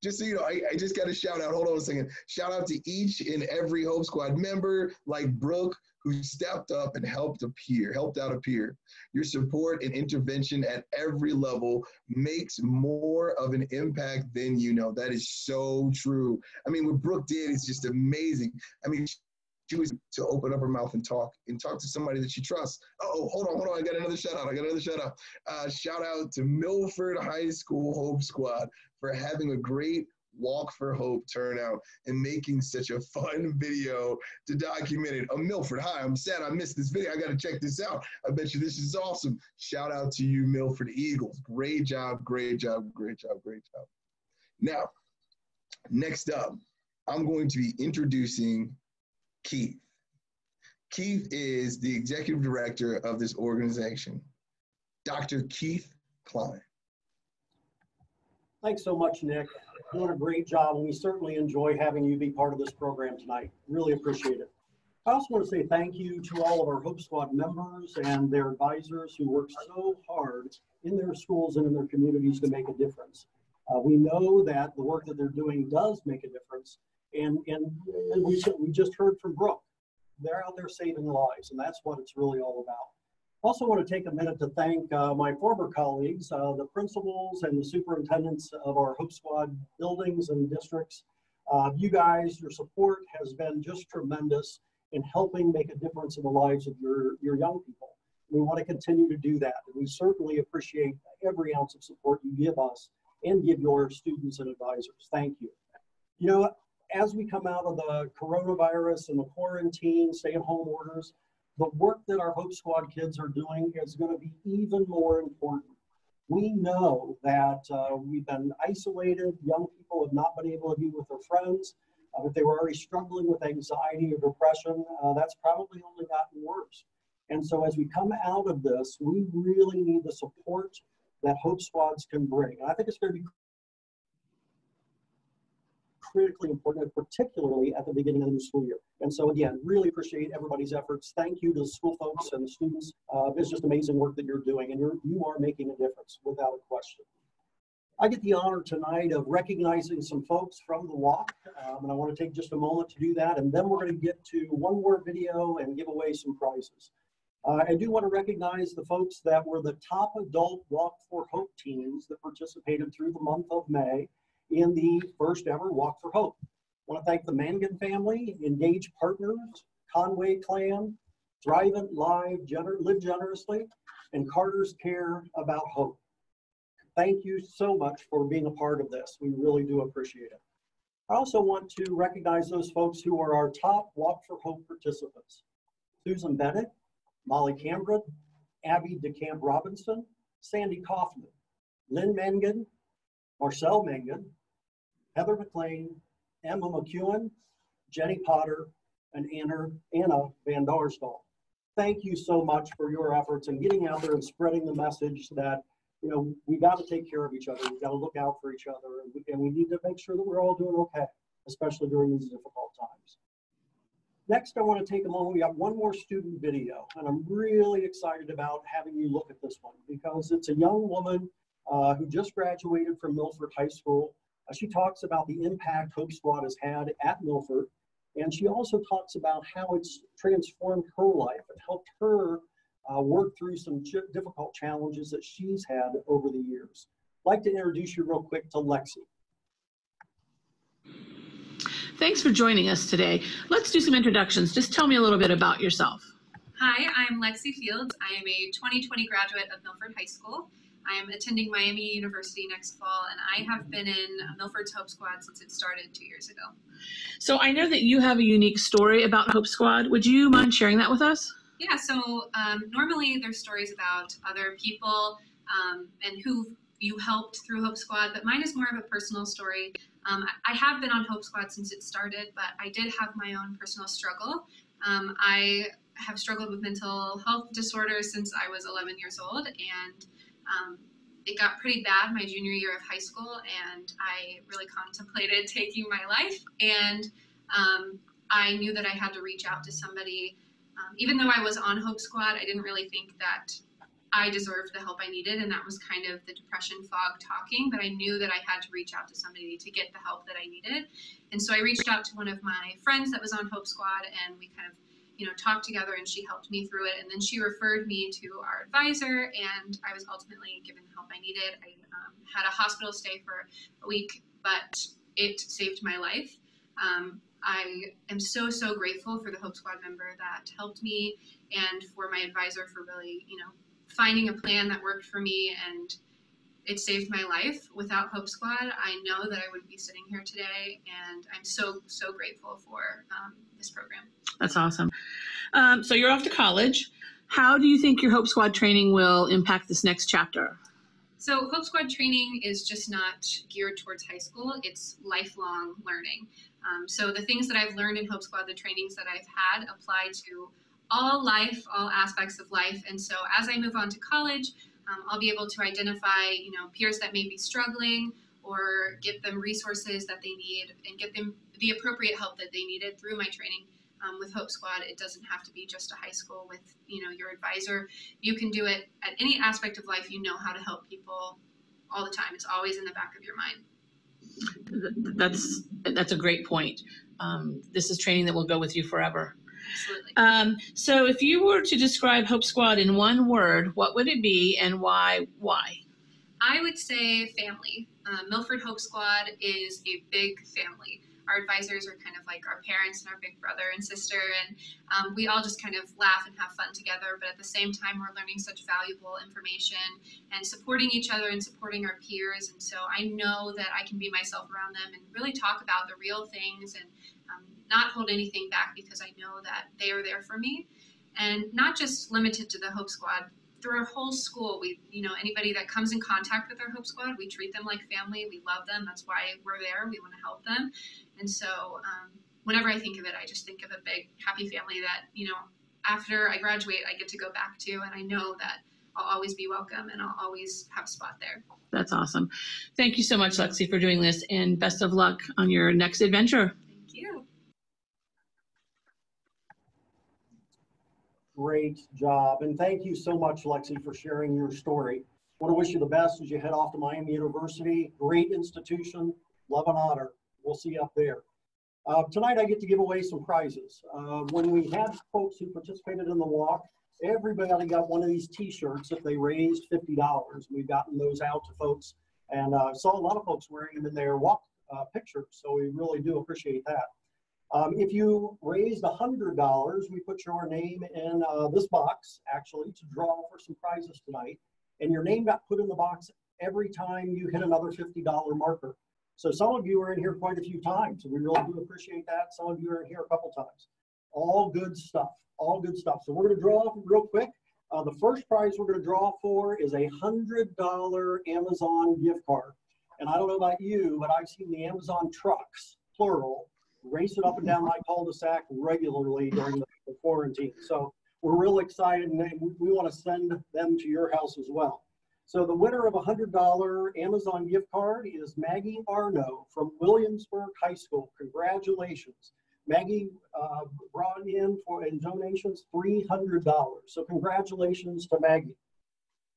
[SPEAKER 1] Just so you know, I just got to shout out, hold on a second, shout out to each and every Hope Squad member like Brooke, who stepped up and helped out a peer. Your support and intervention at every level makes more of an impact than you know. That is so true. I mean, what Brooke did is just amazing. I mean, she was to open up her mouth and talk to somebody that she trusts. Oh, hold on. I got another shout out. Shout out to Milford High School Hope Squad for having a great Walk for Hope turnout and making such a fun video to document it. Milford, hi, I'm sad I missed this video. I got to check this out. I bet you this is awesome. Shout out to you, Milford Eagles. Great job. Now, next up, I'm going to be introducing Keith. Keith is the executive director of this organization, Dr. Keith Klein.
[SPEAKER 11] Thanks so much, Nick. Doing a great job, and we certainly enjoy having you be part of this program tonight. Really appreciate it. I also want to say thank you to all of our Hope Squad members and their advisors who work so hard in their schools and in their communities to make a difference. We know that the work that they're doing does make a difference, and we just heard from Brooke. They're out there saving lives, and that's what it's really all about. I also want to take a minute to thank my former colleagues, the principals and the superintendents of our Hope Squad buildings and districts. You guys, your support has been just tremendous in helping make a difference in the lives of your young people. We want to continue to do that, and we certainly appreciate every ounce of support you give us and give your students and advisors. Thank you. You know, as we come out of the coronavirus and the quarantine, stay-at-home orders, the work that our Hope Squad kids are doing is going to be even more important. We know that we've been isolated. Young people have not been able to be with their friends. If they were already struggling with anxiety or depression, that's probably only gotten worse. And so as we come out of this, we really need the support that Hope Squads can bring. And I think it's going to be critically important, particularly at the beginning of the new school year. And so again, really appreciate everybody's efforts. Thank you to the school folks and the students. It's just amazing work that you're doing, and you are making a difference without a question. I get the honor tonight of recognizing some folks from the walk, and I want to take just a moment to do that, and then we're going to get to one more video and give away some prizes. I do want to recognize the folks that were the top adult Walk for Hope teams that participated through the month of May in the first ever Walk for Hope. I want to thank the Mangan family, Engage Partners, Conway Clan, Thrive It Live, Live Generously, and Carter's Care About Hope. Thank you so much for being a part of this. We really do appreciate it. I also want to recognize those folks who are our top Walk for Hope participants. Susan Bennett, Molly Cambrid, Abby DeCamp Robinson, Sandy Kaufman, Lynn Mangan, Marcel Mangan, Heather McLean, Emma McEwen, Jenny Potter, and Anna Van Darsdal. Thank you so much for your efforts in getting out there and spreading the message that, you know, we got to take care of each other. We got to look out for each other, and we need to make sure that we're all doing okay, especially during these difficult times. Next, I want to take a moment. We got one more student video, and I'm really excited about having you look at this one because it's a young woman who just graduated from Milford High School. She talks about the impact Hope Squad has had at Milford. And she also talks about how it's transformed her life and helped her work through some difficult challenges that she's had over the years. I'd like to introduce you real quick to Lexi.
[SPEAKER 5] Thanks for joining us today. Let's do some introductions. Just tell me a little bit about yourself.
[SPEAKER 12] Hi, I'm Lexi Fields. I am a 2020 graduate of Milford High School. I am attending Miami University next fall, and I have been in Milford's Hope Squad since it started 2 years ago.
[SPEAKER 5] So I know that you have a unique story about Hope Squad. Would you mind sharing that with us?
[SPEAKER 12] Yeah, so normally there's stories about other people and who you helped through Hope Squad, but mine is more of a personal story. I have been on Hope Squad since it started, but I did have my own personal struggle. I have struggled with mental health disorders since I was 11 years old, and it got pretty bad my junior year of high school, and I really contemplated taking my life, and I knew that I had to reach out to somebody. Even though I was on Hope Squad, I didn't really think that I deserved the help I needed, and that was kind of the depression fog talking, but I knew that I had to reach out to somebody to get the help that I needed. And so I reached out to one of my friends that was on Hope Squad, and we kind of talked together, and she helped me through it. And then she referred me to our advisor, and I was ultimately given the help I needed. I had a hospital stay for a week, but it saved my life. I am so, so grateful for the Hope Squad member that helped me, and for my advisor for really, finding a plan that worked for me, and it saved my life. Without Hope Squad, I know that I wouldn't be sitting here today, and I'm so, so grateful for this program.
[SPEAKER 5] That's awesome. So you're off to college. How do you think your Hope Squad training will impact this next chapter?
[SPEAKER 12] So Hope Squad training is just not geared towards high school. It's lifelong learning. So the things that I've learned in Hope Squad, the trainings that I've had, apply to all life, all aspects of life. And so as I move on to college, I'll be able to identify, peers that may be struggling, or give them resources that they need, and get them the appropriate help that they needed through my training. With Hope Squad, it doesn't have to be just a high school with, your advisor. You can do it at any aspect of life. You know how to help people all the time. It's always in the back of your mind.
[SPEAKER 5] That's a great point. This is training that will go with you forever.
[SPEAKER 12] Absolutely.
[SPEAKER 5] So if you were to describe Hope Squad in one word, what would it be, and why?
[SPEAKER 12] I would say family. Milford Hope Squad is a big family. Our advisors are kind of like our parents and our big brother and sister, and we all just kind of laugh and have fun together, but at the same time we're learning such valuable information and supporting each other and supporting our peers. And so I know that I can be myself around them and really talk about the real things, and not hold anything back, because I know that they are there for me. And not just limited to the Hope Squad. Through our whole school, we, anybody that comes in contact with our Hope Squad, we treat them like family. We love them. That's why we're there. We want to help them. And so whenever I think of it, I just think of a big, happy family that, after I graduate, I get to go back to, and I know that I'll always be welcome, and I'll always have a spot there.
[SPEAKER 5] That's awesome. Thank you so much, Lexi, for doing this, and best of luck on your next adventure.
[SPEAKER 12] Thank you.
[SPEAKER 11] Great job. And thank you so much, Lexi, for sharing your story. I want to wish you the best as you head off to Miami University. Great institution. Love and honor. We'll see you up there. Tonight, I get to give away some prizes. When we had folks who participated in the walk, everybody got one of these T-shirts if they raised $50. We've gotten those out to folks, and saw a lot of folks wearing them in their walk pictures, so we really do appreciate that. If you raised $100, we put your name in this box, actually, to draw for some prizes tonight. And your name got put in the box every time you hit another $50 marker. So some of you are in here quite a few times, and we really do appreciate that. Some of you are in here a couple times. All good stuff, all good stuff. So we're going to draw real quick. The first prize we're going to draw for is a $100 Amazon gift card. And I don't know about you, but I've seen the Amazon trucks, plural, racing up and down my cul-de-sac regularly during the quarantine. So we're real excited, and we want to send them to your house as well. So the winner of a $100 Amazon gift card is Maggie Arno from Williamsburg High School. Congratulations. Maggie brought in donations $300. So congratulations to Maggie.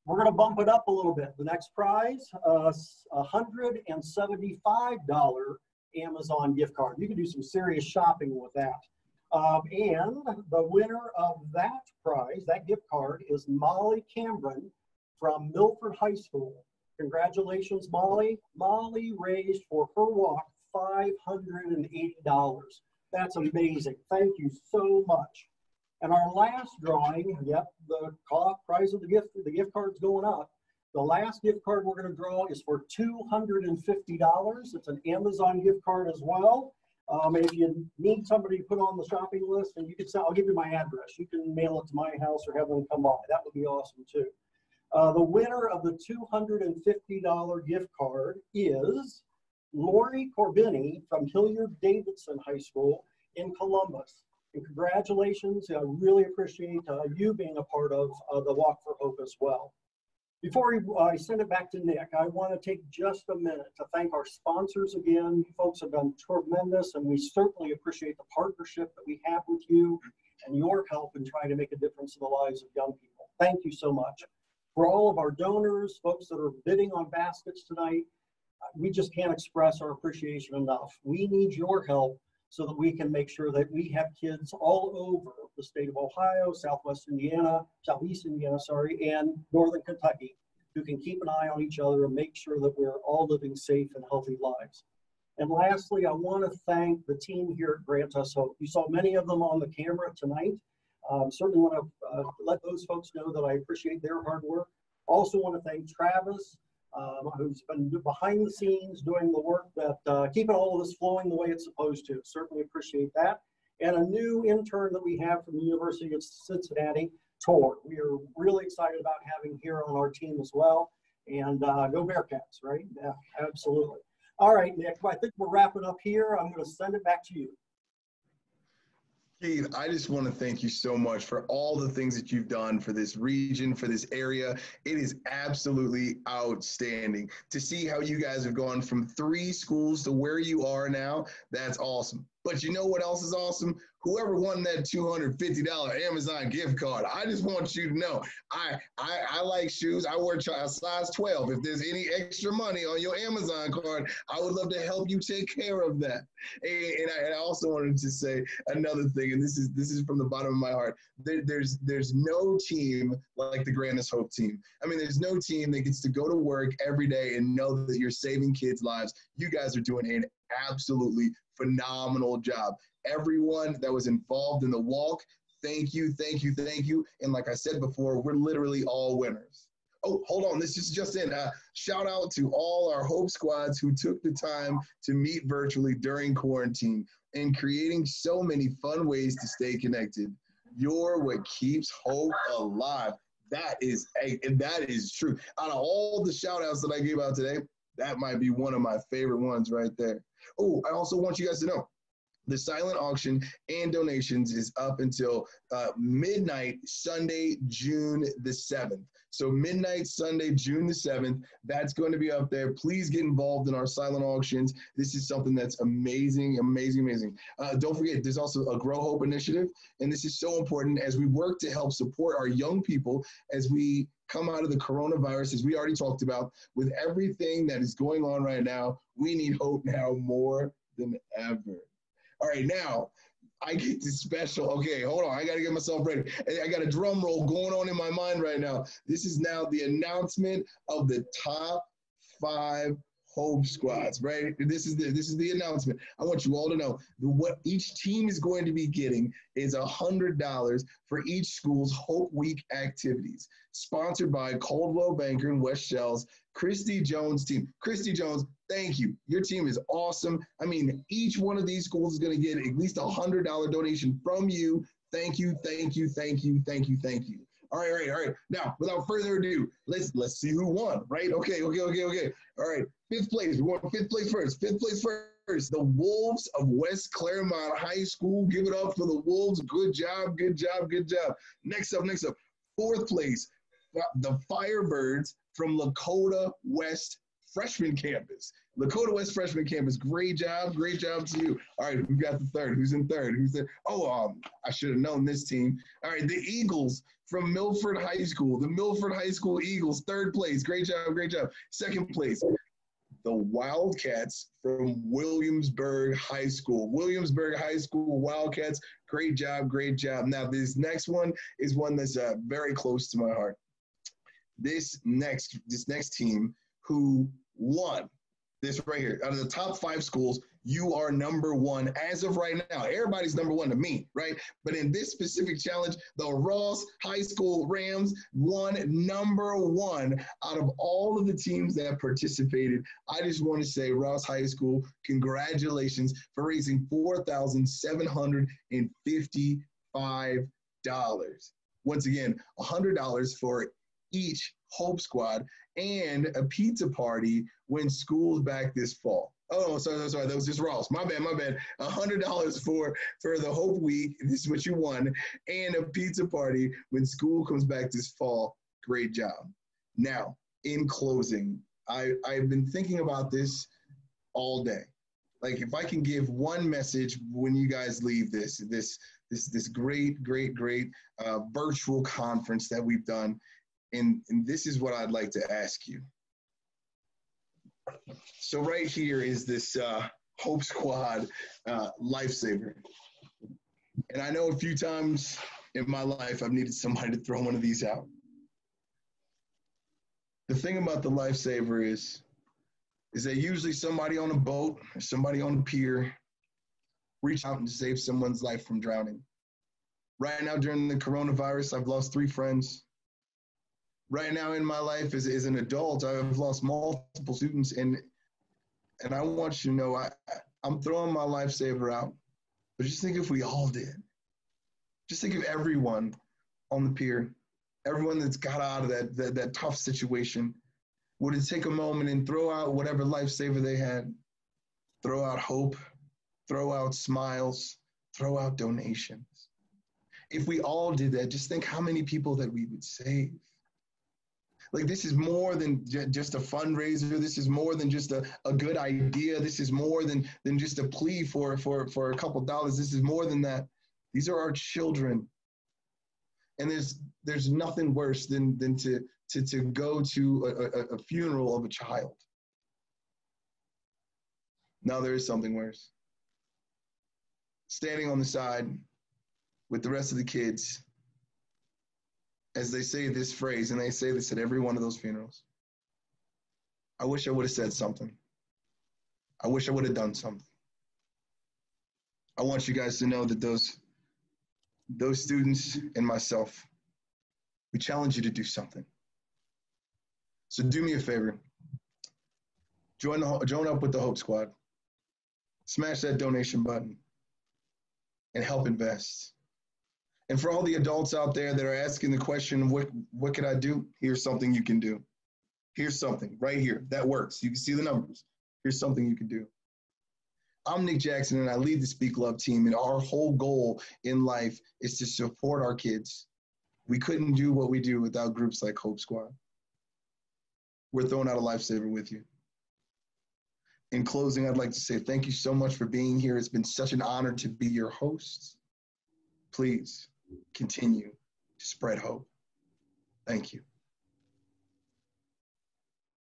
[SPEAKER 11] We're going to bump it up a little bit. The next prize, $175 Amazon gift card. You can do some serious shopping with that. And the winner of that prize, that gift card, is Molly Cameron from Milford High School. Congratulations, Molly. Molly raised for her walk $580. That's amazing. Thank you so much. And our last drawing, yep, the prize of the gift card's going up. The last gift card we're going to draw is for $250. It's an Amazon gift card as well. If you need somebody to put on the shopping list, and you can say, I'll give you my address. You can mail it to my house or have them come by. That would be awesome too. The winner of the $250 gift card is Lori Corbini from Hilliard Davidson High School in Columbus. And congratulations. I really appreciate you being a part of the Walk for Hope as well. Before I send it back to Nick, I want to take just a minute to thank our sponsors again. You folks have been tremendous, and we certainly appreciate the partnership that we have with you and your help in trying to make a difference in the lives of young people. Thank you so much. For all of our donors, folks that are bidding on baskets tonight, we just can't express our appreciation enough. We need your help so that we can make sure that we have kids all over the state of Ohio, southeast Indiana, and northern Kentucky who can keep an eye on each other and make sure that we're all living safe and healthy lives. And lastly, I want to thank the team here at Grant Us Hope. You saw many of them on the camera tonight. Certainly want to let those folks know that I appreciate their hard work. Also want to thank Travis, who's been behind the scenes doing the work that keeping all of this flowing the way it's supposed to. Certainly appreciate that. And a new intern that we have from the University of Cincinnati, Tor. We are really excited about having here on our team as well. And go Bearcats, right? Yeah, absolutely. All right, Nick, I think we're wrapping up here. I'm going to send it back to you.
[SPEAKER 1] Keith, I just want to thank you so much for all the things that you've done for this region, for this area. It is absolutely outstanding to see how you guys have gone from 3 schools to where you are now. That's awesome. But you know what else is awesome? Whoever won that $250 Amazon gift card, I just want you to know, I like shoes. I wear a size 12. If there's any extra money on your Amazon card, I would love to help you take care of that. And I also wanted to say another thing, and this is from the bottom of my heart. There's no team like the Grant Us Hope team. I mean, there's no team that gets to go to work every day and know that you're saving kids' lives. You guys are doing an absolutely phenomenal job. Everyone that was involved in the walk, thank you, thank you, thank you. And like I said before, we're literally all winners. Oh, hold on, this is just in. Shout out to all our Hope Squads who took the time to meet virtually during quarantine and creating so many fun ways to stay connected. You're what keeps hope alive. That is true. Out of all the shout outs that I gave out today, that might be one of my favorite ones right there. Oh, I also want you guys to know, the silent auction and donations is up until midnight Sunday, June the 7th. So midnight Sunday, June the 7th, that's going to be up there. Please get involved in our silent auctions. This is something that's amazing, amazing, amazing. Don't forget, there's also a Grow Hope initiative, and this is so important as we work to help support our young people as we come out of the coronavirus, as we already talked about. With everything that is going on right now, we need hope now more than ever. All right, now I get this special. Okay, hold on. I got to get myself ready. I got a drum roll going on in my mind right now. This is now the announcement of the top 5 Hope Squads, right? This is the announcement. I want you all to know what each team is going to be getting is $100 for each school's Hope Week activities, sponsored by Caldwell Banker and West Shells, Christy Jones team. Christy Jones, thank you. Your team is awesome. I mean, each one of these schools is going to get at least a $100 donation from you. Thank you, thank you, thank you, thank you, thank you. All right. Now, without further ado, let's see who won, right? Okay. All right, 5th place. We're going 5th place first. 5th place first. The Wolves of West Claremont High School. Give it up for the Wolves. Good job. Next up. 4th place, the Firebirds from Lakota West Freshman Campus. Lakota West Freshman Campus, great job to you. All right, we got the 3rd. Who's in 3rd? I should have known this team. All right, the Eagles from Milford High School. The Milford High School Eagles, 3rd place. Great job. 2nd place, the Wildcats from Williamsburg High School. Williamsburg High School Wildcats, great job, great job. Now, this next one is one that's very close to my heart. This next team who won this right here, out of the top 5 schools, you are number 1 as of right now. Everybody's number 1 to me, right? But in this specific challenge, the Ross High School Rams won number 1 out of all of the teams that participated. I just want to say, Ross High School, congratulations for raising $4,755. Once again, $100 for each Hope Squad and a pizza party when school's back this fall. Oh, sorry, that was just Ross. My bad. $100 for the Hope Week. This is what you won, and a pizza party when school comes back this fall. Great job. Now, in closing, I've been thinking about this all day. Like, if I can give one message when you guys leave this great virtual conference that we've done, and this is what I'd like to ask you. So right here is this Hope Squad lifesaver. And I know a few times in my life I've needed somebody to throw one of these out. The thing about the lifesaver is that usually somebody on a boat or somebody on a pier reach out and save someone's life from drowning. Right now during the coronavirus, I've lost 3 friends. Right now in my life as an adult, I've lost multiple students, and I want you to know I'm throwing my lifesaver out. But just think if we all did. Just think of everyone on the pier, everyone that's got out of that tough situation, would take a moment and throw out whatever lifesaver they had. Throw out hope, throw out smiles, throw out donations. If we all did that, just think how many people that we would save. Like, this is more than just a fundraiser. This is more than just a good idea. This is more than just a plea for a couple dollars. This is more than that. These are our children. And there's nothing worse than to go to a funeral of a child. Now there is something worse. Standing on the side with the rest of the kids, as they say this phrase, and they say this at every one of those funerals. I wish I would have said something. I wish I would have done something. I want you guys to know that those students and myself, we challenge you to do something. So do me a favor. Join up with the Hope Squad. Smash that donation button and help invest. And for all the adults out there that are asking the question, what can I do? Here's something you can do. Here's something right here that works. You can see the numbers. Here's something you can do. I'm Nick Jackson, and I lead the Speak Love team, and our whole goal in life is to support our kids. We couldn't do what we do without groups like Hope Squad. We're throwing out a lifesaver with you. In closing, I'd like to say thank you so much for being here. It's been such an honor to be your host. Please continue to spread hope. Thank you.